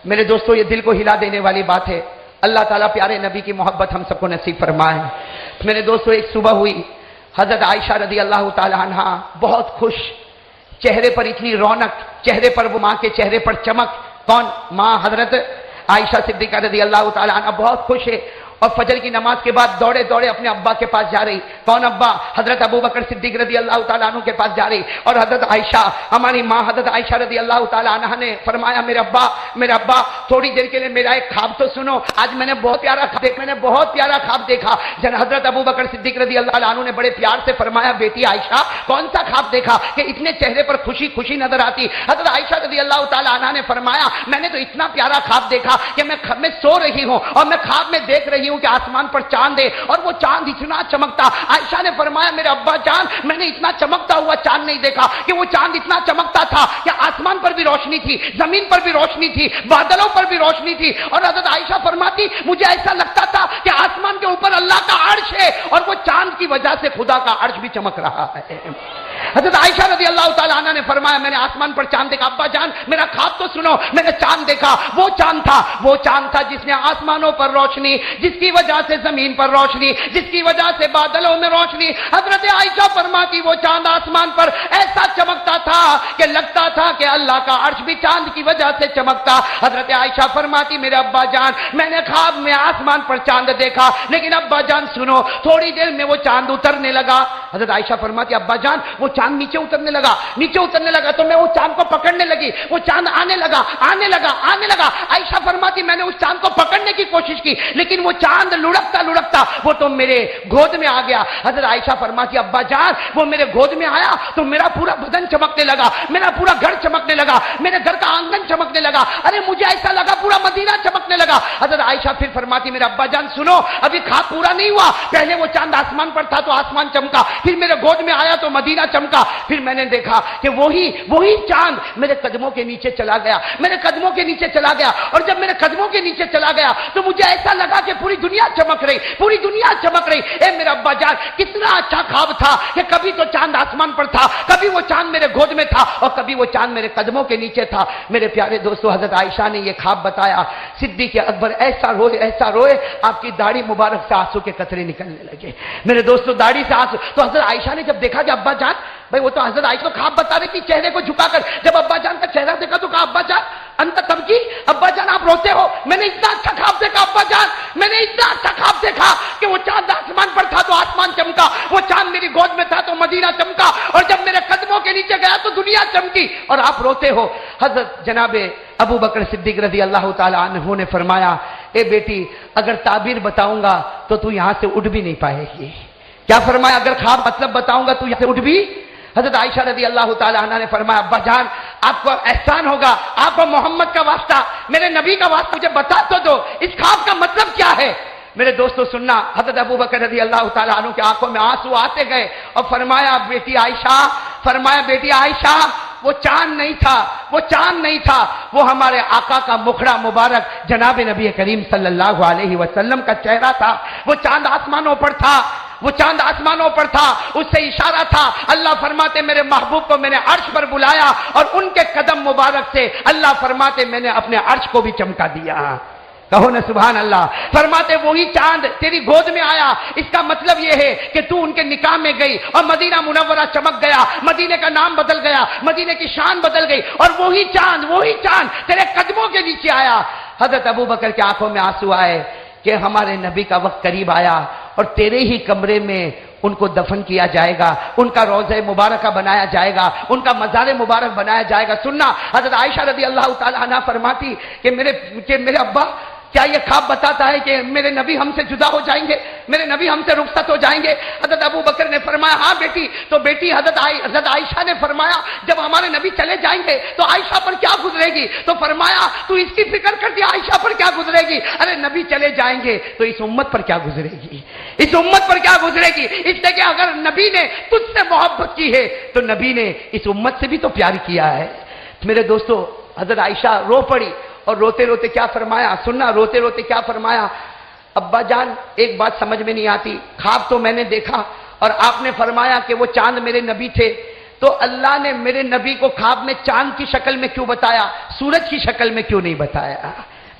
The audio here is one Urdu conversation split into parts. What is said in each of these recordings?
میرے دوستو یہ دل کو ہلا دینے والی بات ہے. اللہ تعالیٰ پیارے نبی کی محبت ہم سب کو نصیب فرمائے. میرے دوستو ایک صبح ہوئی, حضرت عائشہ رضی اللہ تعالی عنہا بہت خوش, چہرے پر اتنی رونق, چہرے پر وہ ماں کے چہرے پر چمک. کون؟ ماں حضرت عائشہ صدیقہ رضی اللہ تعالی عنہا بہت خوش ہے اور فجر کی نماز کے بعد دوڑے دوڑے اپنے ابا کے پاس جا رہی. کون ابا؟ حضرت ابو بکر صدیق رضی اللہ تعالیٰ عنہ کے پاس جا رہی. اور حضرت عائشہ, ہماری ماں حضرت عائشہ رضی اللہ تعالیٰ عنہ نے فرمایا میرے ابا تھوڑی دیر کے لیے میرا ایک خواب تو سنو. آج میں نے بہت پیارا خواب دیکھا. حضرت ابو بکر صدیق رضی اللہ عنہ نے بڑے پیار سے فرمایا بیٹی عائشہ کون سا خواب دیکھا کہ اتنے چہرے پر خوشی خوشی نظر آتی؟ حضرت عائشہ رضی اللہ تعالیٰ عنہ نے فرمایا میں نے تو اتنا پیارا خواب دیکھا کہ میں سو رہی ہوں اور میں خواب میں دیکھ رہی ہوں کہ آسمان پر چاند ہے اور وہ چاند اتنا چمکتا. عائشہ نے فرمایا میرے ابا جان میں نے اتنا چمکتا ہوا چاند نہیں دیکھا کہ وہ چاند اتنا چمکتا تھا کہ آسمان پر بھی روشنی تھی, زمین پر بھی روشنی تھی, بادلوں پر بھی روشنی تھی. اور حضرت عائشہ فرماتی مجھے ایسا لگتا تھا کہ آسمان کے اوپر اللہ کا عرش ہے اور وہ چاند کی وجہ سے خدا کا عرش بھی چمک رہا ہے. حضرت عائشہ رضی اللہ تعالیٰ عنہ نے فرمایا میں نے آسمان پر چاند دیکھا. ابا جان میرا خواب تو سنو, میں نے چاند دیکھا. وہ چاند تھا جس نے آسمانوں پر روشنی, جس کی وجہ سے زمین پر روشنی, جس کی وجہ سے بادلوں میں روشنی. حضرت عائشہ فرماتی وہ چاند آسمان پر ایسا چمکتا تھا کہ لگتا تھا کہ اللہ کا عرش بھی چاند کی وجہ سے چمکتا. حضرت عائشہ فرماتی میرے ابا جان میں نے خواب میں آسمان پر چاند دیکھا لیکن ابا جان سنو تھوڑی دیر میں وہ چاند اترنے لگا. حضرت عائشہ فرماتی ابا جان وہ چاند نیچے اترنے لگا تو میں وہ چاند کو پکڑنے لگی. وہ چاند آنے لگا. عائشہ فرماتی میں نے اس چاند کو پکڑنے کی کوشش کی لیکن وہ چاند لڑکتا وہ تو میرے گود میں آ گیا. حضرت عائشہ فرماتی ابا جان وہ میرے گود میں آیا تو میرا پورا بدن چمکنے لگا, میرا پورا گھر چمکنے لگا, میرے گھر کا آنگن چمکنے لگا. ارے مجھے ایسا لگا پورا مدینہ چمکنے لگا. حضرت عائشہ پھر فرماتی میرے ابا جان سنو ابھی خواب پورا نہیں ہوا. پہلے وہ چاند آسمان پر تھا تو آسمان چمکا, پھر میرے گود میں آیا تو مدینہ چمکا. پھر میں نے دیکھا کہ وہی چاند میرے قدموں کے نیچے چلا گیا. اور جب میرے قدموں کے نیچے چلا گیا تو مجھے ایسا لگا کہ پوری دنیا چمک رہی. اے میرا ابا جان کتنا اچھا خواب تھا کہ کبھی تو چاند آسمان پر تھا, کبھی وہ چاند میرے گود میں تھا اور کبھی وہ چاند میرے قدموں کے نیچے تھا. میرے پیارے دوستو حضرت عائشہ نے یہ خواب بتایا. صدیق اکبر ایسا روئے آپ کی داڑھی مبارک سے آنسو کے قطرے نکلنے لگے. میرے دوستو داڑھی سے آنسو. تو حضرت عائشہ نے جب دیکھا کہ ابا جان بھائی وہ تو حضرت عائشہ کو خواب بتا رہی تھی چہرے کو جھکا کر, جب ابا جان کا چہرہ دیکھا تو کہا ابا جان انت تبکی, ابا جان آپ روتے ہو؟ میں نے اتنا اچھا خواب دیکھا ابا جان, میں نے اتنا اچھا خواب دیکھا کہ وہ چاند آسمان پر تھا تو آسمان چمکا, وہ چاند میری گود میں تھا تو مدینہ چمکا, اور جب میرے قدموں کے نیچے گیا تو دنیا چمکی اور آپ روتے ہو. حضرت جناب ابو بکر صدیق رضی اللہ تعالی عنہ نے فرمایا اے بیٹی اگر تعبیر بتاؤں گا تو تو یہاں سے اٹھ بھی نہیں پائے گی. کیا فرمایا؟ اگر خواب مطلب بتاؤں گا تو یہاں سے اٹھ بھی. حضرت عائشہ رضی اللہ تعالی عنہ نے فرمایا ابا جان آپ کو احسان ہوگا, آپ کو محمد کا واسطہ, میرے نبی کا واسطہ مجھے بتا تو دو اس خواب کا مطلب کیا ہے. میرے دوستو سننا, حضرت ابو بکر رضی اللہ تعالی عنہ کی آنکھوں میں آنسو آتے گئے اور فرمایا بیٹی عائشہ وہ چاند نہیں تھا, وہ ہمارے آقا کا مکھڑا مبارک جناب نبی کریم صلی اللہ علیہ وسلم کا چہرہ تھا. وہ چاند آسمانوں پر تھا, اس سے اشارہ تھا. اللہ فرماتے میرے محبوب کو میں نے عرش پر بلایا اور ان کے قدم مبارک سے اللہ فرماتے میں نے اپنے عرش کو بھی چمکا دیا. کہو نا سبحان اللہ. فرماتے وہی چاند تیری گود میں آیا, اس کا مطلب یہ ہے کہ تو ان کے نکاح میں گئی اور مدینہ منورہ چمک گیا, مدینے کا نام بدل گیا, مدینے کی شان بدل گئی اور وہی چاند تیرے قدموں کے نیچے آیا. حضرت ابو بکر کی آنکھوں میں آنسو آئے کہ ہمارے نبی کا وقت قریب آیا اور تیرے ہی کمرے میں ان کو دفن کیا جائے گا, ان کا روضہ مبارکہ بنایا جائے گا, ان کا مزار مبارک بنایا جائے گا. سننا, حضرت عائشہ رضی اللہ تعالی عنہ فرماتی کہ میرے ابا کیا یہ خواب بتاتا ہے کہ میرے نبی ہم سے جدا ہو جائیں گے, میرے نبی ہم سے رخصت ہو جائیں گے؟ حضرت ابو بکر نے فرمایا ہاں بیٹی. تو بیٹی حضرت عائشہ نے فرمایا جب ہمارے نبی چلے جائیں گے تو عائشہ پر کیا گزرے گی؟ تو فرمایا تو اس کی فکر کر دی عائشہ پر کیا گزرے گی؟ ارے نبی چلے جائیں گے تو اس امت پر کیا گزرے گی, اس لیے کہ اگر نبی نے تجھ سے محبت کی ہے تو نبی نے اس امت سے بھی تو پیار کیا ہے. میرے دوستو حضرت عائشہ رو پڑی اور روتے روتے کیا فرمایا, سننا, روتے روتے کیا فرمایا, ابا جان ایک بات سمجھ میں نہیں آتی, خواب تو میں نے دیکھا اور آپ نے فرمایا کہ وہ چاند میرے نبی تھے, تو اللہ نے میرے نبی کو خواب میں چاند کی شکل میں کیوں بتایا، سورج کی شکل میں کیوں نہیں بتایا؟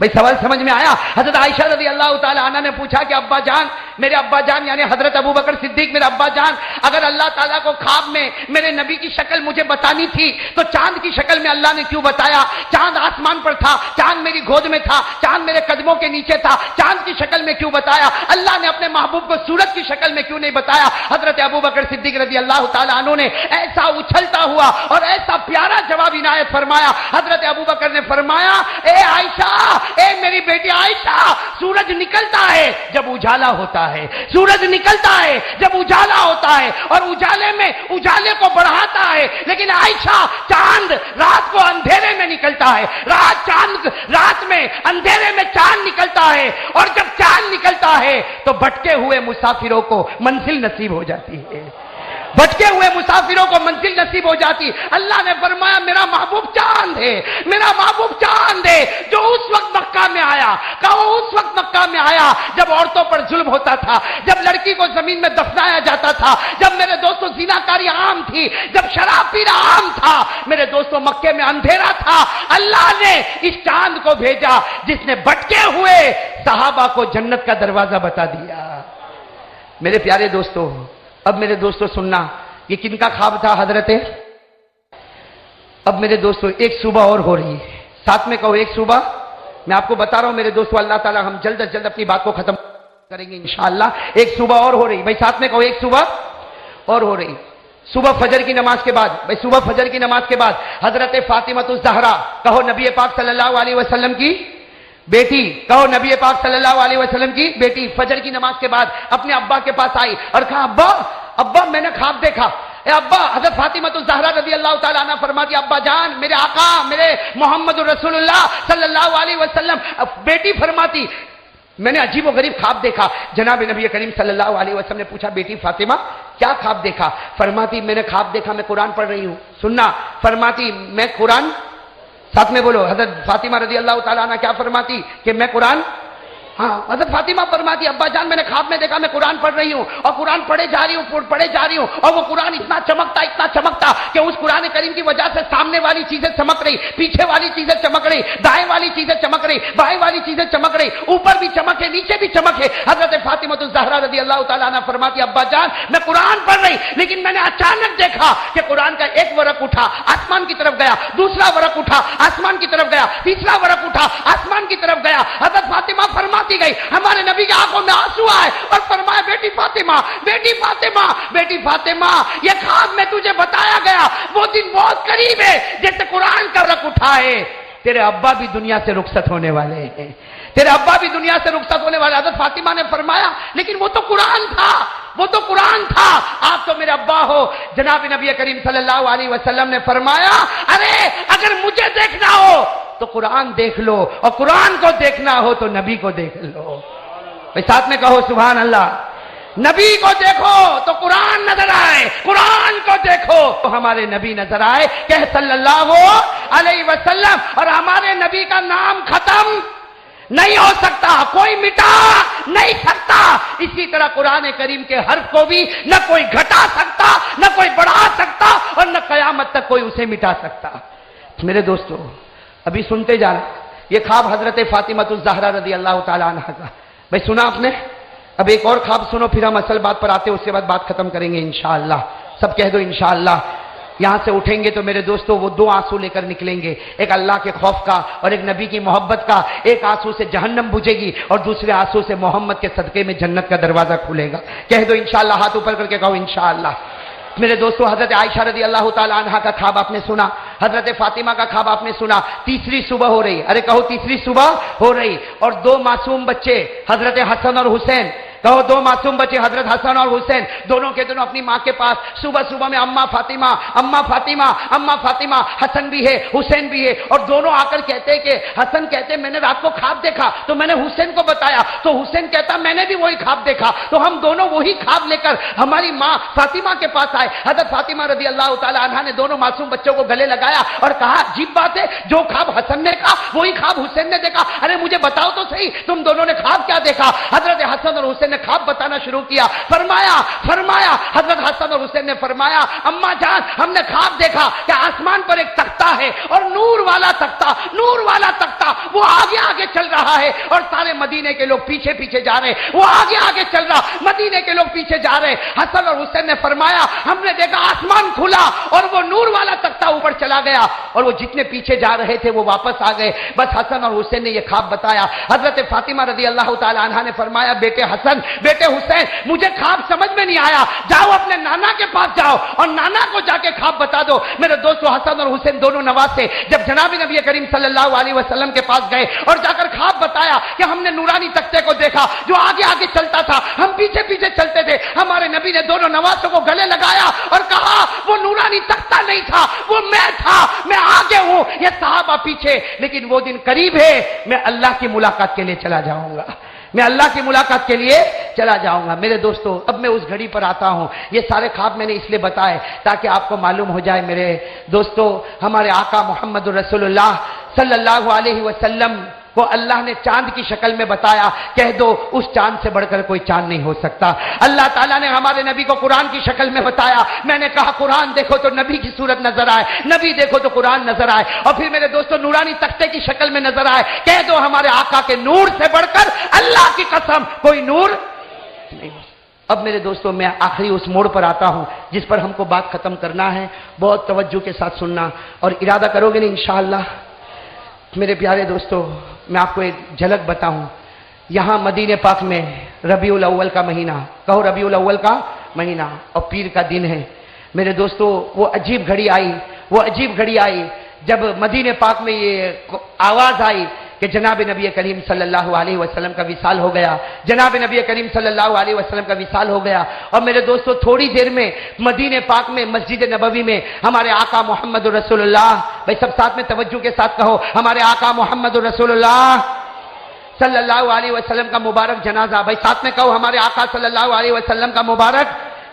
بھئی سوال سمجھ میں آیا؟ حضرت عائشہ رضی اللہ تعالی عنہ نے پوچھا کہ ابا جان، میرے ابا جان یعنی حضرت ابوبکر صدیق میرے ابا جان، اگر اللہ تعالیٰ کو خواب میں میرے نبی کی شکل مجھے بتانی تھی تو چاند کی شکل میں اللہ نے کیوں بتایا؟ چاند آسمان پر تھا، چاند میری گود میں تھا، چاند میرے قدموں کے نیچے تھا، چاند کی شکل میں کیوں بتایا؟ اللہ نے اپنے محبوب کو سورج کی شکل میں کیوں نہیں بتایا؟ حضرت ابوبکر صدیق رضی اللہ تعالی عنہ نے ایسا اچھلتا ہوا اور ایسا پیارا جواب عنایت فرمایا۔ حضرت ابوبکر نے فرمایا، اے عائشہ، اے میری بیٹی عائشہ، سورج نکلتا ہے جب اجالا ہوتا ہے، سورج نکلتا ہے جب اجالا ہوتا ہے اور اجالے میں اجالے کو بڑھاتا ہے، لیکن عائشہ چاند رات کو اندھیرے میں نکلتا ہے، رات میں اندھیرے میں چاند نکلتا ہے، اور جب چاند نکلتا ہے تو بھٹکے ہوئے مسافروں کو منزل نصیب ہو جاتی ہے، بھٹکے ہوئے مسافروں کو منزل نصیب ہو جاتی۔ اللہ نے فرمایا میرا محبوب چاند ہے، میرا محبوب چاند ہے جو اس وقت مکہ میں آیا، کہو اس وقت مکہ میں آیا جب عورتوں پر ظلم ہوتا تھا، جب لڑکی کو زمین میں دفنایا جاتا تھا، جب میرے دوستوں زناکاری عام تھی، جب شراب پینا عام تھا، میرے دوستوں مکے میں اندھیرا تھا، اللہ نے اس چاند کو بھیجا جس نے بھٹکے ہوئے صحابہ کو جنت کا دروازہ بتا دیا۔ میرے پیارے دوستوں، اب میرے دوستوں سننا، یہ کن کا خواب تھا حضرت؟ اب میرے دوستوں ایک صبح اور ہو رہی ہے، ساتھ میں کہو ایک صبح۔ میں آپ کو بتا رہا ہوں میرے دوستوں، اللہ تعالیٰ ہم جلد از جلد اپنی بات کو ختم کریں گے انشاءاللہ۔ ایک صبح اور ہو رہی، بھائی ساتھ میں کہو ایک صبح اور ہو رہی۔ صبح فجر کی نماز کے بعد، بھائی صبح فجر کی نماز کے بعد حضرت فاطمۃ الزہرا، کہو نبی پاک صلی اللہ علیہ وسلم کی بیٹی، کہو نبی پاک صلی اللہ علیہ وسلم کی بیٹی فجر کی نماز کے بعد اپنے ابا کے پاس آئی اور کہا ابا ابا میں نے خواب دیکھا۔ اے ابا، حضرت فاطمۃ الزہرا رضی اللہ تعالیٰ عنہ فرماتی ابا جان، میرے آقا، میرے محمد رسول اللہ صلی اللہ علیہ وسلم، بیٹی فرماتی میں نے عجیب و غریب خواب دیکھا۔ جناب نبی کریم صلی اللہ علیہ وسلم نے پوچھا بیٹی فاطمہ کیا خواب دیکھا؟ فرماتی میں نے خواب دیکھا میں قرآن پڑھ رہی ہوں۔ سننا، فرماتی میں قرآن، ساتھ میں بولو، حضرت فاطمہ رضی اللہ تعالیٰ عنہ کیا فرماتی کہ میں قرآن، ہاں حضرت فاطمہ فرماتی ابا جان میں نے خواب میں دیکھا میں قرآن پڑھ رہی ہوں اور قرآن پڑھے جا رہی ہوں اور وہ قرآن اتنا چمکتا کہ اس قرآن کریم کی وجہ سے سامنے والی چیزیں چمک رہی، پیچھے والی چیزیں چمک رہی، دائیں والی چیزیں چمک رہی، بائیں والی چیزیں چمک رہی، اوپر بھی چمک ہے نیچے بھی چمک ہے۔ حضرت فاطمۃ الزہرا رضی اللہ تعالیٰ عنہ فرماتی ابا جان میں قرآن پڑھ رہی لیکن میں نے اچانک دیکھا کہ قرآن کا ایک ورق اٹھا آسمان کی طرف گیا، دوسرا ورق اٹھا آسمان کی طرف گیا، تیسرا ورق اٹھا آسمان کی طرف گیا۔ حضرت فاطمہ فرماتی گئی ہمارے نبی کی آنکھوں میں آنسو آئے اور فرمایا بیٹی فاطمہ، بیٹی فاطمہ، بیٹی فاطمہ، یہ خواب میں تجھے بتایا گیا وہ دن بہت قریب ہے جیسے قرآن کا ورق اٹھا ہے، تیرے ابا بھی دنیا سے رخصت ہونے والے ہیں، تیرے ابا بھی دنیا سے رخصت ہونے والے۔ حضرت فاطمہ نے فرمایا لیکن وہ تو قرآن تھا، وہ تو قرآن تھا، آپ تو میرے ابا ہو۔ جناب نبی کریم صلی اللہ علیہ وسلم نے فرمایا ارے اگر مجھے دیکھنا ہو تو قرآن دیکھ لو اور قرآن کو دیکھنا ہو تو نبی کو دیکھ لو۔ ساتھ میں کہو سبحان اللہ۔ نبی کو دیکھو تو قرآن نظر آئے، قرآن کو دیکھو تو ہمارے نبی نظر آئے کہ صلی اللہ علیہ وسلم، اور ہمارے نبی کا نام ختم نہیں ہو سکتا، کوئی مٹا نہیں سکتا۔ اسی طرح قرآن کریم کے حرف کو بھی نہ کوئی گھٹا سکتا، نہ کوئی بڑھا سکتا، اور نہ قیامت تک کوئی اسے مٹا سکتا۔ میرے دوستو ابھی سنتے جانا، یہ خواب حضرت فاطمۃ الزہرا رضی اللہ تعالیٰ عنہ کا، بھائی سنا آپ نے؟ اب ایک اور خواب سنو پھر ہم اصل بات پر آتے، اس کے بعد بات ختم کریں گے انشاءاللہ۔ سب کہہ دو انشاءاللہ۔ یہاں سے اٹھیں گے تو میرے دوستو وہ دو آنسو لے کر نکلیں گے، ایک اللہ کے خوف کا اور ایک نبی کی محبت کا۔ ایک آنسو سے جہنم بجھے گی اور دوسرے آنسو سے محمد کے صدقے میں جنت کا دروازہ کھلے گا۔ کہہ دو انشاءاللہ، ہاتھ اوپر کر کے کہو انشاءاللہ۔ میرے دوستو حضرت عائشہ رضی اللہ تعالیٰ عنہا کا خواب آپ نے سنا، حضرت فاطمہ کا خواب آپ نے سنا۔ تیسری صبح ہو رہی، ارے کہو تیسری صبح ہو رہی، اور دو معصوم بچے حضرت حسن اور حسین، کہو دو معصوم بچے حضرت حسن اور حسین، دونوں کے دونوں اپنی ماں کے پاس صبح صبح میں اما فاطمہ اما فاطمہ اما فاطمہ، حسن بھی ہے حسین بھی ہے، اور دونوں آ کر کہتے کہ حسن کہتے میں نے رات کو خواب دیکھا تو میں نے حسین کو بتایا، تو حسین کہتا میں نے بھی وہی خواب دیکھا، تو ہم دونوں وہی خواب لے کر ہماری ماں فاطمہ کے پاس آئے۔ حضرت فاطمہ رضی اللہ تعالی عنہا نے دونوں معصوم بچوں کو گلے لگایا اور کہا عجیب بات ہے، جو خواب حسن نے کہا وہی خواب حسین نے دیکھا، ارے مجھے بتاؤ تو صحیح تم دونوں نے خواب کیا دیکھا؟ حضرت حسن اور حسین حسین نے خواب بتانا شروع کیا. فرمایا حضرت حسن اور حسین نے فرمایا اماں جان ہم نے خواب دیکھا کہ آسمان پر ایک تختہ ہے اور نور والا تختہ وہ آگے آگے چل رہا ہے اور سارے مدینے کے لوگ پیچھے پیچھے جا رہے, وہ آگے آگے چل رہا, مدینے کے لوگ پیچھے جا رہے. حسن اور حسین نے فرمایا ہم نے دیکھا آسمان کھلا اور وہ نور والا تختہ اوپر چلا گیا اور وہ جتنے پیچھے جا رہے تھے وہ واپس آ گئے. بس حسن اور حسین نے یہ خواب بتایا. حضرت فاطمہ رضی اللہ تعالی عنہا نے فرمایا بیٹے حسن بیٹے حسین مجھے خواب سمجھ میں نہیں آیا, جاؤ اپنے نانا کے پاس جاؤ اور نانا کو جا کے خواب بتا دو. میرے دوستو حسن اور حسین دونوں نواز تھے. جب جناب نبی کریم صلی اللہ علیہ وسلم کے پاس گئے اور جا کر خواب بتایا کہ ہم نے نورانی تختے کو دیکھا جو آگے آگے چلتا تھا, ہم پیچھے پیچھے چلتے تھے. ہمارے نبی نے دونوں نوازوں کو گلے لگایا اور کہا وہ نورانی تختہ نہیں تھا, وہ میں تھا, میں آگے ہوں, یہ صحابہ پیچھے. لیکن وہ دن قریب ہے, میں اللہ کی ملاقات کے لیے چلا جاؤں گا, میں اللہ کی ملاقات کے لیے چلا جاؤں گا. میرے دوستو اب میں اس گھڑی پر آتا ہوں. یہ سارے خواب میں نے اس لیے بتائے تاکہ آپ کو معلوم ہو جائے میرے دوستو ہمارے آقا محمد رسول اللہ صلی اللہ علیہ وسلم کو اللہ نے چاند کی شکل میں بتایا. کہہ دو اس چاند سے بڑھ کر کوئی چاند نہیں ہو سکتا. اللہ تعالیٰ نے ہمارے نبی کو قرآن کی شکل میں بتایا. میں نے کہا قرآن دیکھو تو نبی کی صورت نظر آئے, نبی دیکھو تو قرآن نظر آئے, اور پھر میرے دوستو نورانی تختے کی شکل میں نظر آئے. کہہ دو ہمارے آقا کے نور سے بڑھ کر اللہ کی قسم کوئی نور نہیں. اب میرے دوستو میں آخری اس موڑ پر آتا ہوں جس پر ہم کو بات ختم کرنا ہے. بہت توجہ کے ساتھ سننا اور ارادہ کرو گے نا انشاءاللہ. میرے پیارے دوستو میں آپ کو ایک جھلک بتاؤں. یہاں مدینہ پاک میں ربیع الاول کا مہینہ, کہو ربیع الاول کا مہینہ, اور پیر کا دن ہے. میرے دوستو وہ عجیب گھڑی آئی جب مدینہ پاک میں یہ آواز آئی کہ جناب نبی کریم صلی اللہ علیہ وسلم کا وصال ہو گیا, جناب نبی کریم صلی اللہ علیہ وسلم کا وصال ہو گیا. اور میرے دوستو تھوڑی دیر میں مدینہ پاک میں مسجد نبوی میں ہمارے آقا محمد رسول اللہ, بھائی سب ساتھ میں توجہ کے ساتھ کہو, ہمارے آقا محمد رسول اللہ صلی اللہ علیہ وسلم کا مبارک جنازہ, بھائی ساتھ میں کہو ہمارے آقا صلی اللہ علیہ وسلم کا مبارک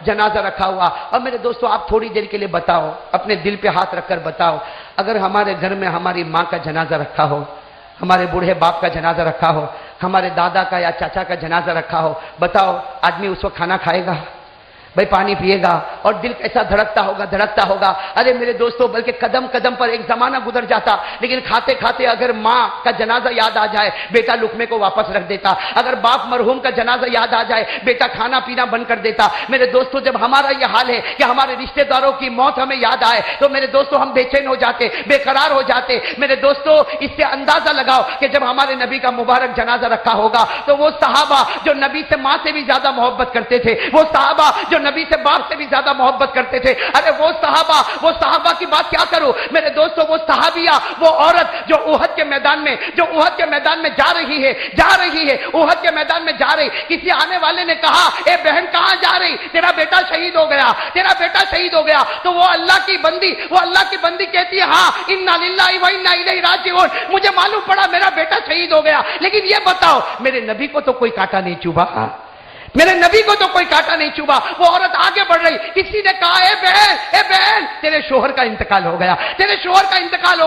جنازہ رکھا ہوا. اور میرے دوستو آپ تھوڑی دیر کے لیے بتاؤ, اپنے دل پہ ہاتھ رکھ کر بتاؤ, اگر ہمارے گھر میں ہماری ماں کا جنازہ رکھا ہو, ہمارے بوڑھے باپ کا جنازہ رکھا ہو, ہمارے دادا کا یا چاچا کا جنازہ رکھا ہو, بتاؤ آدمی اس وقت کھانا کھائے گا, بھائی پانی پیے گا, اور دل کیسا دھڑکتا ہوگا. ارے میرے دوستو بلکہ قدم قدم پر ایک زمانہ گزر جاتا, لیکن کھاتے کھاتے اگر ماں کا جنازہ یاد آ جائے بیٹا لقمے کو واپس رکھ دیتا, اگر باپ مرحوم کا جنازہ یاد آ جائے بیٹا کھانا پینا بند کر دیتا. میرے دوستو جب ہمارا یہ حال ہے کہ ہمارے رشتہ داروں کی موت ہمیں یاد آئے تو میرے دوستو ہم بے چین ہو جاتے, بے قرار ہو جاتے. میرے دوستو اس سے اندازہ لگاؤ کہ جب ہمارے نبی کا مبارک جنازہ رکھا ہوگا تو وہ صحابہ جو نبی سے ماں سے بھی زیادہ محبت کرتے تھے, وہ صحابہ جو نبی سے باپ سے بھی زیادہ محبت کرتے تھے, ارے وہ صحابہ کی بات کیا کروں میرے دوستو, وہ صحابیہ, وہ عورت جو احد کے میدان میں جا رہی ہے, احد کے میدان میں جا رہی. کسی آنے والے نے کہا اے بہن کہاں جا رہی, تیرا بیٹا شہید ہو گیا. تو وہ اللہ کی بندی کہتی ہے ہاں انا للہ و انا الیہ راجعون, مجھے معلوم پڑا میرا بیٹا شہید ہو گیا, لیکن یہ بتاؤ میرے نبی کو تو کوئی کانٹا نہیں چبھا, میرے نبی کو تو کوئی کانٹا نہیں چبھا. وہ عورت آگے بڑھ رہی, کسی نے کہا اے بہن تیرے شوہر کا انتقال ہو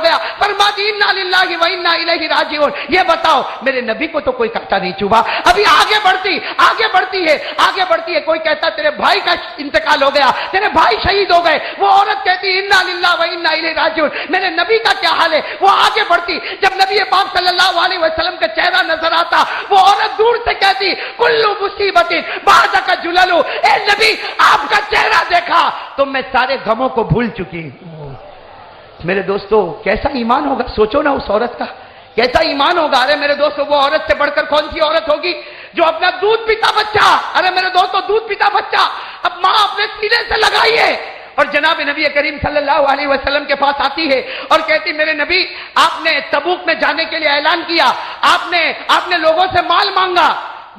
گیا, فرما دی انا للہ و انا الیہ راجعون. یہ بتاؤ میرے نبی کو تو کوئی کانٹا نہیں چبھا. ابھی آگے بڑھتی ہے, کوئی کہتا تیرے بھائی کا انتقال ہو گیا, تیرے بھائی شہید ہو گئے. وہ عورت کہتی انا للہ و انا الیہ راجعون, میرے نبی کا کیا حال ہے. وہ آگے بڑھتی, جب نبی پاک صلی اللہ علیہ وسلم کا چہرہ نظر آتا وہ عورت دور سے کہتی کلو مصیبت بعد کا جللو, اے نبی آپ کا چہرہ دیکھا تو میں سارے غموں کو بھول چکی. میرے دوستو کیسا ایمان ہوگا, سوچو نا اس عورت کا کیسا ایمان ہوگا. ارے میرے دوستو وہ عورت سے بڑھ کر کون سی عورت ہوگی جو اپنا دودھ پیتا بچہ, ارے میرے دوستو دودھ پیتا بچہ اب ماں اپنے سینے سے لگائیے اور جناب نبی کریم صلی اللہ علیہ وسلم کے پاس آتی ہے اور کہتی میرے نبی آپ نے تبوک میں جانے کے لیے اعلان کیا, آپ نے لوگوں سے مال مانگا,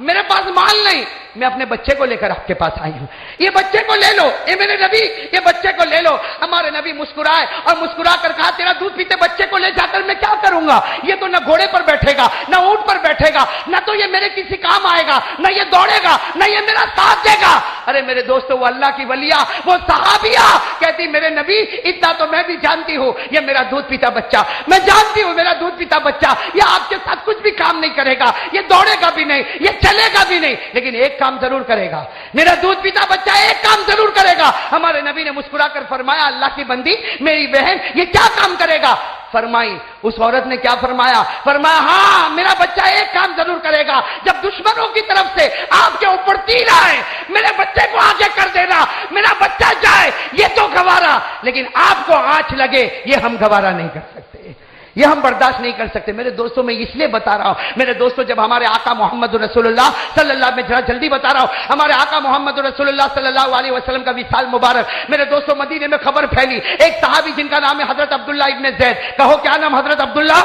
میرے پاس مال نہیں, میں اپنے بچے کو لے کر آپ کے پاس آئی ہوں, یہ بچے کو لے لو, اے میرے نبی یہ بچے کو لے لو. ہمارے نبی مسکرائے اور مسکرا کر کہا تیرا دودھ پیتے بچے کو لے جا کر میں کیا کروں گا, یہ تو نہ گھوڑے پر بیٹھے گا نہ اونٹ پر بیٹھے بیٹھے گا، نہ تو یہ میرے کسی کام آئے گا، نہ یہ دوڑے گا، نہ یہ میرا ساتھ دے گا۔ ارے میرے دوستو، وہ اللہ کی ولیہ، وہ صحابیہ کہتی میرے نبی اتنا تو میں بھی جانتی ہوں، یہ میرا دودھ پیتا بچہ، میں جانتی ہوں میرا دودھ پیتا بچہ یہ آپ کے ساتھ کچھ بھی کام نہیں کرے گا، یہ دوڑے گا بھی نہیں، یہ چلے گا بھی نہیں، لیکن ایک کام ضرور کرے گا، میرا دودھ پیتا بچہ ایک کام ضرور کرے گا۔ ہمارے نبی نے مسکرا کر فرمایا اللہ کی بندی میری بہن یہ کیا کام کرے گا؟ فرمائی اس عورت نے کیا فرمایا؟ فرمایا ہاں میرا بچہ ایک کام ضرور کرے گا، جب دشمنوں کی طرف سے آپ کے اوپر تیر آئے میرے بچے کو آگے کر دینا، میرا بچہ جائے یہ تو گوارا، لیکن آپ کو آنچ لگے یہ ہم گوارا نہیں کر سکتے، یہ ہم برداشت نہیں کر سکتے۔ میرے دوستوں میں اس لیے بتا رہا ہوں، میرے دوستوں جب ہمارے آقا محمد رسول اللہ صلی اللہ میں جلدی بتا رہا ہوں، ہمارے آقا محمد رسول اللہ صلی اللہ علیہ وسلم کا وصال مبارک، میرے دوستوں مدینے میں خبر پھیلی، ایک صحابی جن کا نام ہے حضرت عبداللہ ابن زید، کہو کیا نام؟ حضرت عبداللہ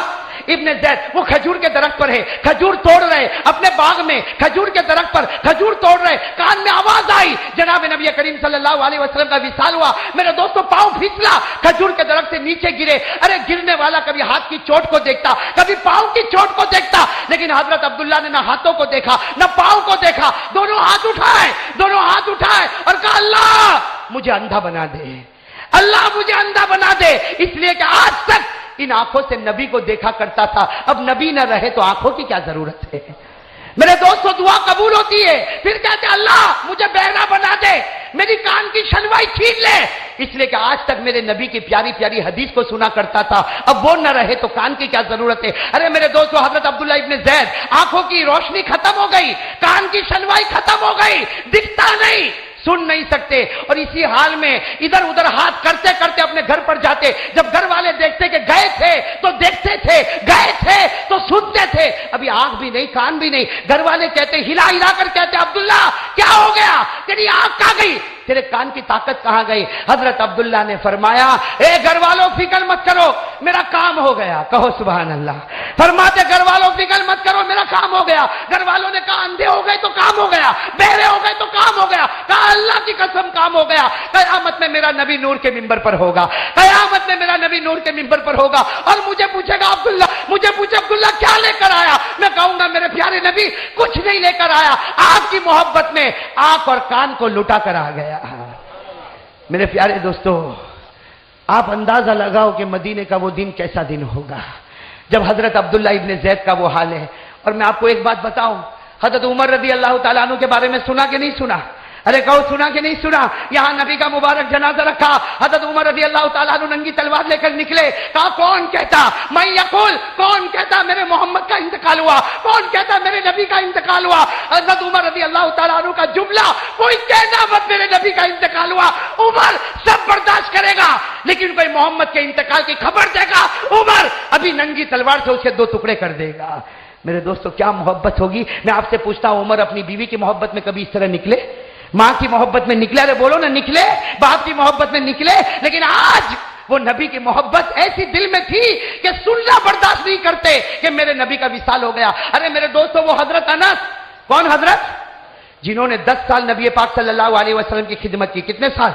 ابن زید، وہ کھجور کے درخت پر ہے، کھجور توڑ رہے اپنے باغ میں، کھجور کے درخت پر کھجور توڑ رہے، کان میں آواز آئی جناب نبی کریم صلی اللہ علیہ وسلم کا وصال ہوا، میرے دوستوں پاؤں پھسلا، کھجور کے درخت سے نیچے گرے، ارے گرنے والا کبھی ہاتھ کی چوٹ کو دیکھتا، کبھی پاؤں کی چوٹ کو دیکھتا، لیکن حضرت عبداللہ نے نہ ہاتھوں کو دیکھا نہ پاؤں کو دیکھا، دونوں ہاتھ اٹھائے اور کہا اللہ مجھے اندھا بنا دے، اللہ مجھے اندھا بنا دے، اس لیے کہ آج تک ان آنکھوں سے نبی کو دیکھا کرتا تھا، اب نبی نہ رہے تو آنکھوں کی کیا ضرورت ہے؟ میرے دوستو دعا قبول ہوتی ہے، پھر کہتے اللہ مجھے بہرا بنا دے، میری کان کی شنوائی چھین لے، اس لیے کہ آج تک میرے نبی کی پیاری پیاری حدیث کو سنا کرتا تھا، اب وہ نہ رہے تو کان کی کیا ضرورت ہے؟ ارے میرے دوستو حضرت عبداللہ ابن زید آنکھوں کی روشنی ختم ہو گئی، کان کی شنوائی ختم ہو گئی، دکھتا نہیں، سن نہیں سکتے، اور اسی حال میں ادھر ادھر ہاتھ کرتے کرتے اپنے گھر پر جاتے، جب گھر والے دیکھتے کہ گئے تھے تو دیکھتے تھے، گئے تھے تو سنتے تھے، ابھی آنکھ بھی نہیں کان بھی نہیں، گھر والے کہتے ہلا ہلا کر کہتے عبداللہ کیا ہو گیا، تیری آنکھ کہاں گئی، تیرے کان کی طاقت کہاں گئی؟ حضرت عبداللہ نے فرمایا اے گھر والوں فکر مت کرو میرا کام ہو گیا، کہو سبحان اللہ، فرماتے گھر والوں فکر مت کرو میرا کام ہو گیا، گھر والوں نے کہا اندھے ہو گئے تو کام ہو گیا، بہرے ہو گئے تو کام ہو گیا، کہا اللہ کی قسم کام ہو گیا، قیامت میں میرا نبی نور کے منبر پر ہوگا، قیامت میں میرا نبی نور کے منبر پر ہوگا، اور مجھے پوچھے گا عبداللہ، مجھے پوچھے عبداللہ کیا لے کر آیا، میں کہوں گا میرے پیارے نبی کچھ نہیں لے کر آیا، آپ کی محبت میں آنکھ اور کان کو لٹا کر آ گیا۔ میرے پیارے دوستو آپ اندازہ لگاؤ کہ مدینے کا وہ دن کیسا دن ہوگا جب حضرت عبداللہ ابن زید کا وہ حال ہے۔ اور میں آپ کو ایک بات بتاؤں، حضرت عمر رضی اللہ تعالیٰ عنہ کے بارے میں سنا کہ نہیں سنا؟ ارے کہو سنا کہ نہیں سنا؟ یہاں نبی کا مبارک جنازہ رکھا، حضرت عمر رضی اللہ تعالیٰ عنہ ننگی تلوار لے کر نکلے، کہا کون کہتا میں یقول، کون کہتا میرے محمد کا انتقال ہوا، کون کہتا میرے نبی کا انتقال ہوا؟ حضرت عمر رضی اللہ تعالیٰ عنہ کا جملہ، کوئی کہنا مت میرے نبی کا انتقال ہوا، عمر سب برداشت کرے گا، لیکن کوئی محمد کے انتقال کی خبر دے گا عمر ابھی ننگی تلوار سے اسے دو ٹکڑے کر دے گا۔ میرے دوستو کیا محبت ہوگی؟ میں آپ سے پوچھتا ہوں عمر اپنی بیوی کی محبت میں کبھی اس طرح نکلے؟ ماں کی محبت میں نکلے؟ ارے بولو نا نکلے؟ باپ کی محبت میں نکلے؟ لیکن آج وہ نبی کی محبت ایسی دل میں تھی کہ سننا برداشت نہیں کرتے کہ میرے نبی کا وصال ہو گیا۔ ارے میرے دوستو وہ حضرت انس، کون حضرت؟ جنہوں نے 10 سال نبی پاک صلی اللہ علیہ وسلم کی خدمت کی، کتنے سال؟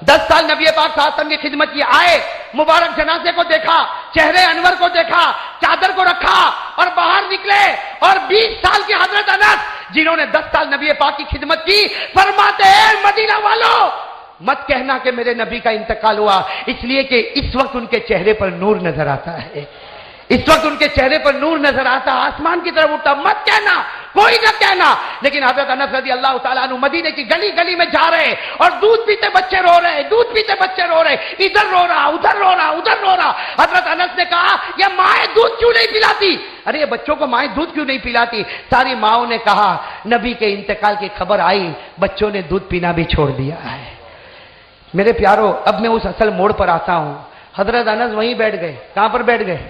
10 سال نبی پاک صلی اللہ علیہ وسلم کی خدمت کی، آئے مبارک جنازے کو دیکھا، چہرے انور کو دیکھا، چادر کو رکھا اور باہر نکلے، اور 20 سال کی حضرت انس جنہوں نے 10 سال نبی پاک کی خدمت کی، فرماتے ہیں مدینہ والوں مت کہنا کہ میرے نبی کا انتقال ہوا، اس لیے کہ اس وقت ان کے چہرے پر نور نظر آتا ہے، اس وقت ان کے چہرے پر نور نظر آتا، آسمان کی طرف اٹھتا، مت کہنا، کوئی نہ کہنا۔ لیکن حضرت انس رضی اللہ تعالیٰ عنہ مدینے کی گلی گلی میں جا رہے اور دودھ پیتے بچے رو رہے، دودھ پیتے بچے رو رہے، ادھر رو رہا ادھر رو رہا ادھر رو رہا۔ حضرت انس نے کہا یہ مائیں دودھ کیوں نہیں پلاتی؟ ارے یہ بچوں کو مائیں دودھ کیوں نہیں پلاتی؟ ساری ماؤں نے کہا نبی کے انتقال کی خبر آئی، بچوں نے دودھ پینا بھی چھوڑ دیا ہے۔ میرے پیارو اب میں اس اصل موڑ پر آتا ہوں۔ حضرت انس وہیں بیٹھ گئے، کہاں پر بیٹھ گئے؟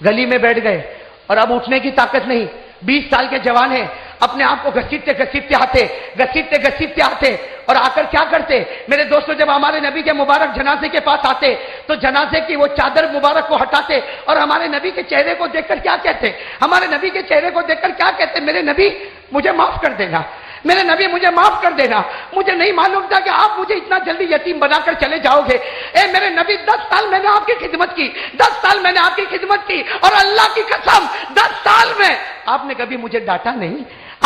گلی میں بیٹھ گئے، اور اب اٹھنے کی طاقت نہیں، 20 سال کے جوان ہیں، اپنے آپ کو گھسیٹتے گھسیٹتے آتے اور آ کر کیا کرتے؟ میرے دوستو جب ہمارے نبی کے مبارک جنازے کے پاس آتے تو جنازے کی وہ چادر مبارک کو ہٹاتے اور ہمارے نبی کے چہرے کو دیکھ کر کیا کہتے؟ ہمارے نبی کے چہرے کو دیکھ کر کیا کہتے؟ میرے نبی مجھے معاف کر دینا، میرے نبی مجھے معاف کر دینا، مجھے نہیں معلوم تھا کہ آپ مجھے اتنا جلدی یتیم بنا کر چلے جاؤ گے۔ اے میرے نبی 10 سال میں نے آپ کی خدمت کی، 10 سال میں نے آپ کی خدمت کی، اور اللہ کی قسم 10 سال میں آپ نے کبھی مجھے ڈانٹا نہیں,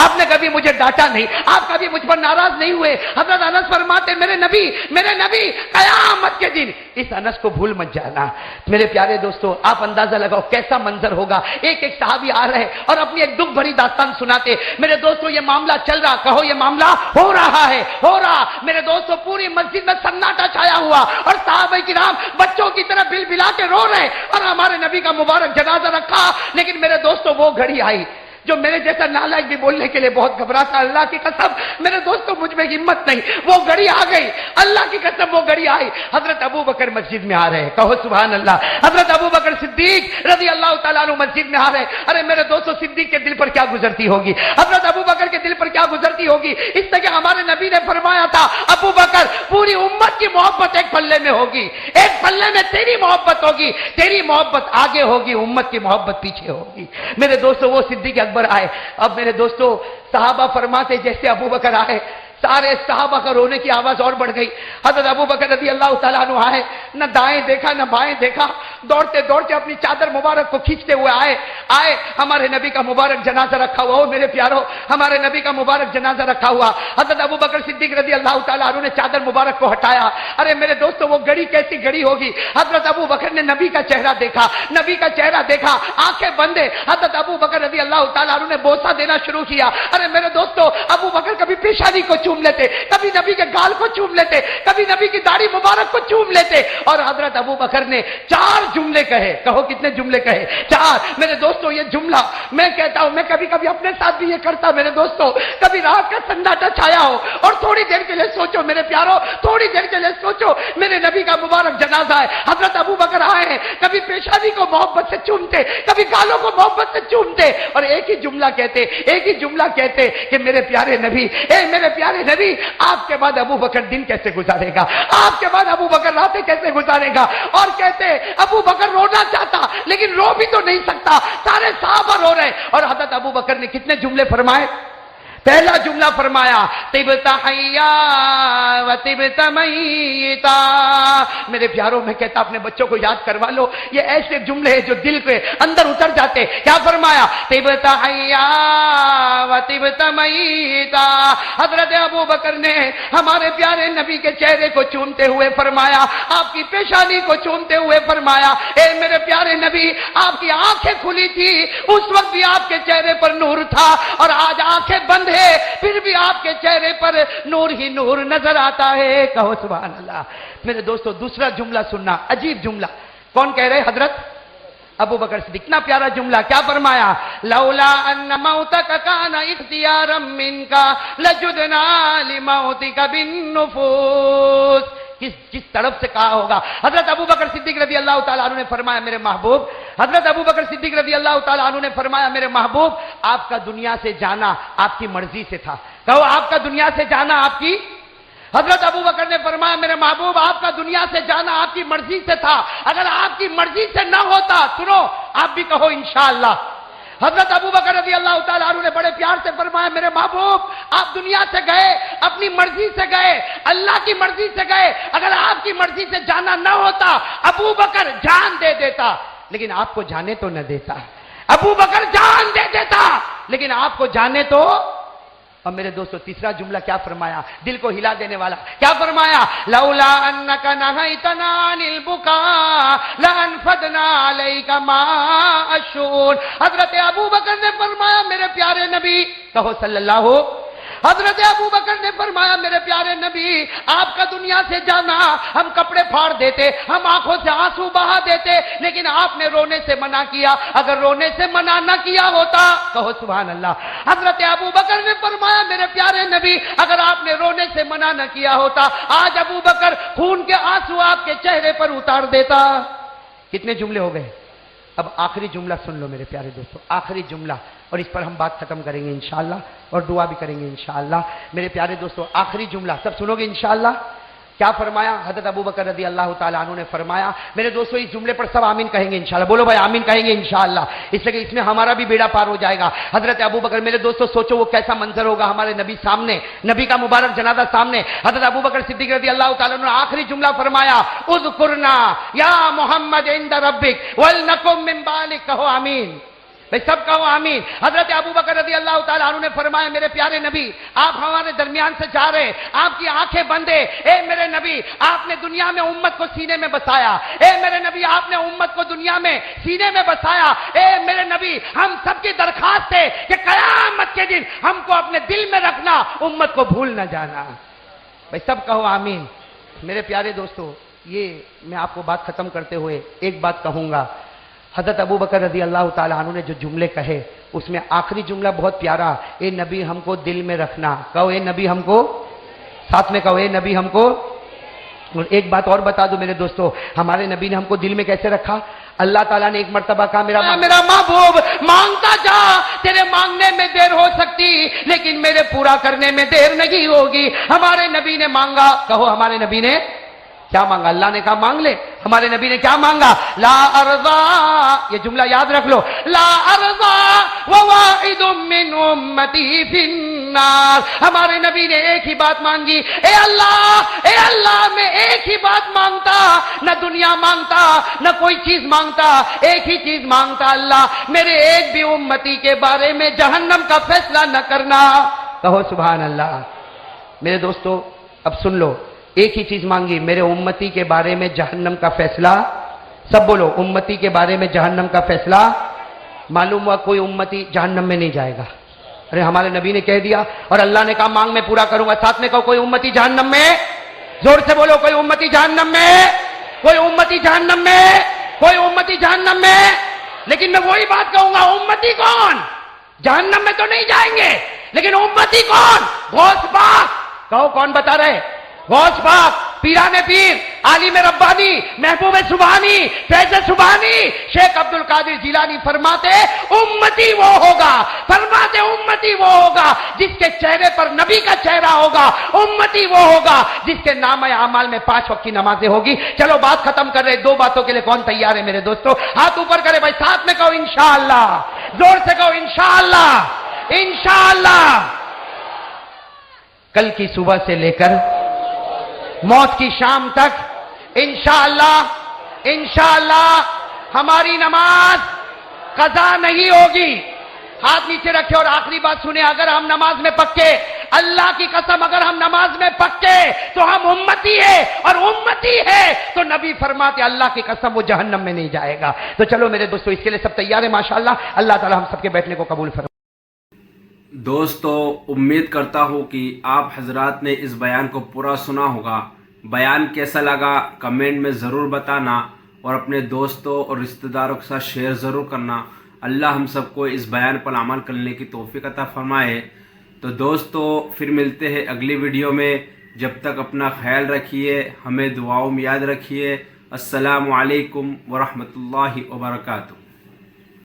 آپ نے کبھی مجھے ڈانٹا نہیں, آپ کبھی مجھ پر ناراض نہیں ہوئے. حضرت انس فرماتے میرے نبی قیامت کے دن اس انس کو بھول مت جانا. میرے پیارے دوستو, آپ اندازہ لگاؤ کیسا منظر ہوگا. ایک ایک صحابی آ رہے اور اپنی ایک دکھ بھری داستان سناتے. میرے دوستو یہ معاملہ چل رہا, کہو یہ معاملہ ہو رہا ہے, ہو رہا. میرے دوستو پوری مسجد میں سناٹا چھایا ہوا اور صحابہ کرام بچوں کی طرح بل بلا کے رو رہے اور ہمارے نبی کا مبارک جنازہ رکھا. لیکن میرے دوستو وہ گھڑی آئی جو میرے جیسا نالائق بھی بولنے کے لیے بہت گھبراتا. اللہ کی قسم میرے دوستوں مجھ میں ہمت نہیں, وہ گھڑی آ گئی. اللہ کی قسم وہ گھڑی آئی. حضرت ابو بکر مسجد میں آ رہے, کہو سبحان اللہ. حضرت ابو بکر صدیق رضی اللہ تعالیٰ عنہ مسجد میں آ رہے. ارے میرے دوستوں صدیق کے دل پر کیا گزرتی ہوگی, حضرت ابو بکر کے دل پر کیا گزرتی ہوگی. اس طرح کہ ہمارے نبی نے فرمایا تھا ابو بکر پوری امت کی محبت ایک پلے میں ہوگی, ایک پلے میں تیری محبت ہوگی, تیری محبت آگے ہوگی, امت کی محبت پیچھے ہوگی. میرے دوستوں وہ صدیق اکبر آئے. اب میرے دوستو صحابہ فرماتے جیسے ابو بکر آئے سارے صحابہ کا رونے کی آواز اور بڑھ گئی. حضرت ابو بکر رضی اللہ تعالیٰ عنہ آئے, نہ دائیں دیکھا نہ بائیں دیکھا, دوڑتے دوڑتے اپنی چادر مبارک کو کھینچتے ہوئے آئے. ہمارے نبی کا مبارک جنازہ رکھا ہوا, میرے پیارو ہمارے نبی کا مبارک جنازہ رکھا ہوا. حضرت ابو بکر صدیق رضی اللہ تعالیٰ عنہ نے چادر مبارک کو ہٹایا. ارے میرے دوستو وہ گھڑی کیسی گھڑی ہوگی. حضرت ابو بکر نے نبی کا چہرہ دیکھا, نبی کا چہرہ دیکھا, آنکھیں بندے. حضرت ابو بکر رضی اللہ تعالیٰ عنہ نے بوسہ دینا شروع کیا. ارے میرے دوستو ابو بکر کبھی پیشانی کو چوم لیتے, کبھی نبی کے گال کو چوم لیتے, کبھی نبی کی داڑھی مبارک کو چوم لیتے. اور حضرت ابو بکر نے 4 جملے کہے. کہو کتنے جملے کہے؟ 4. میرے دوستو یہ جملہ میں کہتا ہوں, میں کبھی کبھی اپنے ساتھ بھی یہ کرتا. میرے دوستو کبھی رات کا سناٹا چھایا ہو اور تھوڑی دیر کے لیے سوچو میرے پیارو, تھوڑی دیر کے لیے سوچو میرے نبی کا مبارک جنازہ ہے, حضرت ابو بکر آئے ہیں, کبھی پیشانی کو محبت سے چومتے, کبھی گالوں کو محبت سے چومتے اور ایک ہی جملہ کہتے, ایک ہی جملہ کہتے کہ میرے پیارے نبی, اے میرے پیارے نبی, آپ کے بعد ابو بکر دن کیسے گزارے گا, آپ کے بعد ابو بکر راتیں کیسے گزارے گا. اور کہتے ابو بکر رونا چاہتا لیکن رو بھی تو نہیں سکتا, سارے صحابہ رو رہے. اور حضرت ابو بکر نے کتنے جملے فرمائے. پہلا جملہ فرمایا طبت حیا و طبت میتا. میرے پیاروں میں کہتا اپنے بچوں کو یاد کروا لو, یہ ایسے جملے ہیں جو دل کے اندر اتر جاتے. کیا فرمایا؟ طبت حیا و طبت میتا. حضرت ابو بکر نے ہمارے پیارے نبی کے چہرے کو چومتے ہوئے فرمایا, آپ کی پیشانی کو چومتے ہوئے فرمایا, اے میرے پیارے نبی آپ کی آنکھیں کھلی تھی اس وقت بھی آپ کے چہرے پر نور تھا, اور آج آنکھیں بند ہے پھر بھی آپ کے چہرے پر نور ہی نور نظر آتا ہے. کہو سبحان اللہ. میرے دوستو دوسرا جملہ سننا, عجیب جملہ. کون کہہ رہے؟ حضرت ابو بکر صدیق. اتنا پیارا جملہ. کیا فرمایا؟ لولا ان موتک کان اختیارا منک لجدنا لموتک بالنفوس. کس طرف سے کہا ہوگا؟ حضرت ابو بکر صدیق رضی اللہ تعالیٰ عنہ نے فرمایا میرے محبوب, حضرت ابو بکر صدیق رضی اللہ تعالیٰ عنہ نے فرمایا میرے محبوب آپ کا دنیا سے جانا آپ کی مرضی سے تھا. کہو آپ کا دنیا سے جانا آپ کی. حضرت ابو بکر نے فرمایا میرے محبوب آپ کا دنیا سے جانا آپ کی مرضی سے تھا, اگر آپ کی مرضی سے نہ ہوتا, سنو آپ بھی کہو انشاءاللہ. حضرت ابو بکر رضی اللہ تعالیٰ عنہ نے بڑے پیار سے فرمایا میرے محبوب آپ دنیا سے گئے اپنی مرضی سے گئے, اللہ کی مرضی سے گئے, اگر آپ کی مرضی سے جانا نہ ہوتا ابو بکر جان دے دیتا لیکن آپ کو جانے تو نہ دیتا. ابو بکر جان دے دیتا لیکن آپ کو جانے تو. اور میرے دوستو تیسرا جملہ کیا فرمایا, دل کو ہلا دینے والا. کیا فرمایا؟ لولا انک نہیتنا عن البکاء لانفضنا علیک ماء الشؤون. حضرت ابو بکر نے فرمایا میرے پیارے نبی, کہو صلی اللہ. حضرت ابو بکر نے فرمایا میرے پیارے نبی آپ کا دنیا سے جانا ہم کپڑے پھاڑ دیتے, ہم آنکھوں سے آنسو بہا دیتے, لیکن آپ نے رونے سے منع کیا. اگر رونے سے منع نہ کیا ہوتا, کہو سبحان اللہ. حضرت ابو بکر نے فرمایا میرے پیارے نبی اگر آپ نے رونے سے منع نہ کیا ہوتا آج ابو بکر خون کے آنسو آپ کے چہرے پر اتار دیتا. کتنے جملے ہو گئے؟ اب آخری جملہ سن لو میرے پیارے دوستو, آخری جملہ, اور اس پر ہم بات ختم کریں گے انشاءاللہ اور دعا بھی کریں گے انشاءاللہ. میرے پیارے دوستو آخری جملہ سب سنو گے انشاءاللہ. کیا فرمایا؟ حضرت ابو بکر رضی اللہ تعالیٰ عنہ نے فرمایا میرے دوستو اس جملے پر سب آمین کہیں گے انشاءاللہ. بولو بھائی آمین کہیں گے انشاءاللہ, اس لیے کہ اس میں ہمارا بھی بیڑا پار ہو جائے گا. حضرت ابو بکر, میرے دوستو سوچو وہ کیسا منظر ہوگا ہمارے نبی سامنے, نبی کا مبارک جنازہ سامنے. حضرت ابو بکر صدیق رضی اللہ تعالیٰ عنہ نے آخری جملہ فرمایا اذکرنا یا محمد عند ربک ولنکم من بالک. کہو آمین. بھائی سب کہو آمین۔ حضرت ابو بکر رضی اللہ تعالیٰ عنہ نے فرمایا میرے پیارے نبی آپ ہمارے درمیان سے جا رہے، آپ کی آنکھیں بند ہے، اے میرے نبی آپ نے دنیا میں امت کو سینے میں بسایا، اے میرے نبی آپ نے امت کو دنیا میں سینے میں بسایا، اے میرے نبی ہم سب کی درخواست ہے کہ قیامت کے دن ہم کو اپنے دل میں رکھنا، امت کو بھول نہ جانا۔ بھائی سب کہو آمین۔ میرے پیارے دوستو، یہ میں آپ کو بات ختم کرتے ہوئے ایک بات کہوں گا۔ حضرت ابو بکر رضی اللہ تعالیٰ عنہ نے جو جملے کہے اس میں آخری جملہ بہت پیارا، اے نبی ہم کو دل میں رکھنا، کہو اے نبی ہم کو، ساتھ میں کہو اے نبی ہم کو۔ اور ایک بات اور بتا دو میرے دوستو، ہمارے نبی نے ہم کو دل میں کیسے رکھا؟ اللہ تعالیٰ نے ایک مرتبہ کہا میرا محبوب مانگتا جا، تیرے مانگنے میں دیر ہو سکتی لیکن میرے پورا کرنے میں دیر نہیں ہوگی۔ ہمارے نبی نے مانگا، کہو ہمارے نبی نے کیا مانگا؟ اللہ نے کہا مانگ لے، ہمارے نبی نے کیا مانگا؟ لا ارضا، یہ جملہ یاد رکھ لو، لا ارضا وواحد من امتی فی النار۔ ہمارے نبی نے ایک ہی بات مانگی، اے اللہ میں ایک ہی بات مانگتا، نہ دنیا مانگتا نہ کوئی چیز مانگتا، ایک ہی چیز مانگتا، اللہ میرے ایک بھی امتی کے بارے میں جہنم کا فیصلہ نہ کرنا۔ کہو سبحان اللہ۔ میرے دوستو اب سن لو، ایک ہی چیز مانگی، میرے امتی کے بارے میں جہنم کا فیصلہ۔ سب بولو امتی کے بارے میں جہنم کا فیصلہ۔ معلوم ہوا کوئی امتی جہنم میں نہیں جائے گا، ارے ہمارے نبی نے کہہ دیا اور اللہ نے کہا مانگ میں پورا کروں گا، ساتھ میں کہو کوئی امتی جہنم میں، زور سے بولو کوئی امتی جہنم میں، کوئی امتی جہنم میں، کوئی امتی جہنم میں۔ لیکن میں وہی بات کہوں گا، امتی کون؟ جہنم میں تو نہیں جائیں گے لیکن امتی کون؟ غوث پاک۔ کہو کون بتا رہے؟ غوث پاک، پیران پیر، عالم ربانی، محبوب سبحانی، فیض سبحانی، شیخ عبد القادر جیلانی فرماتے امتی وہ ہوگا، فرماتے امتی وہ ہوگا جس کے چہرے پر نبی کا چہرہ ہوگا، امتی وہ ہوگا جس کے نام اعمال میں 5 وقت کی نمازیں ہوگی۔ چلو بات ختم کر رہے، 2 باتوں کے لیے کون تیار ہے میرے دوستو؟ ہاتھ اوپر کرے بھائی، ساتھ میں کہو انشاءاللہ، زور سے کہو انشاءاللہ، انشاءاللہ۔ کل کی صبح سے لے کر موت کی شام تک انشاءاللہ انشاءاللہ ہماری نماز قضا نہیں ہوگی۔ ہاتھ نیچے رکھے اور آخری بات سنیں، اگر ہم نماز میں پکے، اللہ کی قسم اگر ہم نماز میں پکے تو ہم امتی ہے، اور امتی ہے تو نبی فرماتے اللہ کی قسم وہ جہنم میں نہیں جائے گا۔ تو چلو میرے دوستو اس کے لیے سب تیار ہیں ماشاءاللہ۔ اللہ تعالی ہم سب کے بیٹھنے کو قبول فرمائے۔ دوستو امید کرتا ہوں کہ آپ حضرات نے اس بیان کو پورا سنا ہوگا۔ بیان کیسا لگا کمنٹ میں ضرور بتانا اور اپنے دوستوں اور رشتہ داروں کے ساتھ شیئر ضرور کرنا۔ اللہ ہم سب کو اس بیان پر عمل کرنے کی توفیق عطا فرمائے۔ تو دوستو پھر ملتے ہیں اگلی ویڈیو میں، جب تک اپنا خیال رکھیے، ہمیں دعاؤں میں یاد رکھیے۔ السلام علیکم ورحمۃ اللہ وبرکاتہ۔